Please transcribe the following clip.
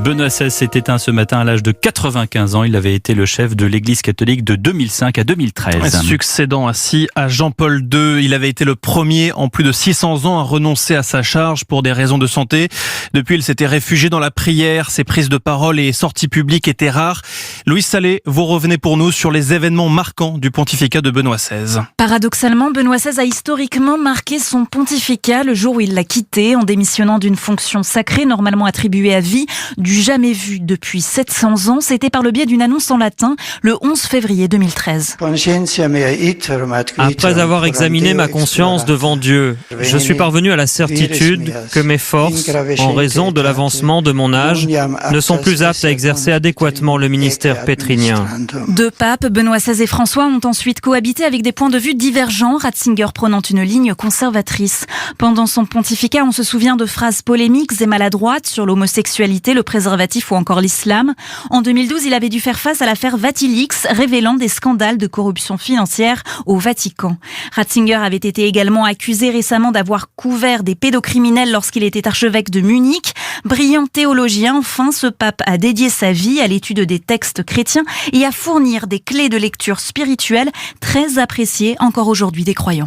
Benoît XVI s'est éteint ce matin à l'âge de 95 ans. Il avait été le chef de l'Église catholique de 2005 à 2013. Succédant ainsi à Jean-Paul II, il avait été le premier en plus de 600 ans à renoncer à sa charge pour des raisons de santé. Depuis, il s'était réfugié dans la prière. Ses prises de parole et sorties publiques étaient rares. Louise Salé, vous revenez pour nous sur les événements marquants du pontificat de Benoît XVI. Paradoxalement, Benoît XVI a historiquement marqué son pontificat le jour où il l'a quitté en démissionnant d'une fonction sacrée normalement attribuée à vie, du jamais vu depuis 700 ans. C'était par le biais d'une annonce en latin le 11 février 2013. Après avoir examiné ma conscience devant Dieu, je suis parvenu à la certitude que mes forces, en raison de l'avancement de mon âge, ne sont plus aptes à exercer adéquatement le ministère pétrinien. Deux papes, Benoît XVI et François, ont ensuite cohabité avec des points de vue divergents, Ratzinger prenant une ligne conservatrice. Pendant son pontificat, on se souvient de phrases polémiques et maladroites sur l'homosexualité, le préservatif ou encore l'islam. En 2012, il avait dû faire face à l'affaire Vatilix, révélant des scandales de corruption financière au Vatican. Ratzinger avait été également accusé récemment d'avoir couvert des pédocriminels lorsqu'il était archevêque de Munich. Brillant théologien, enfin, ce pape a dédié sa vie à l'étude des textes chrétiens et à fournir des clés de lecture spirituelle très appréciées encore aujourd'hui des croyants.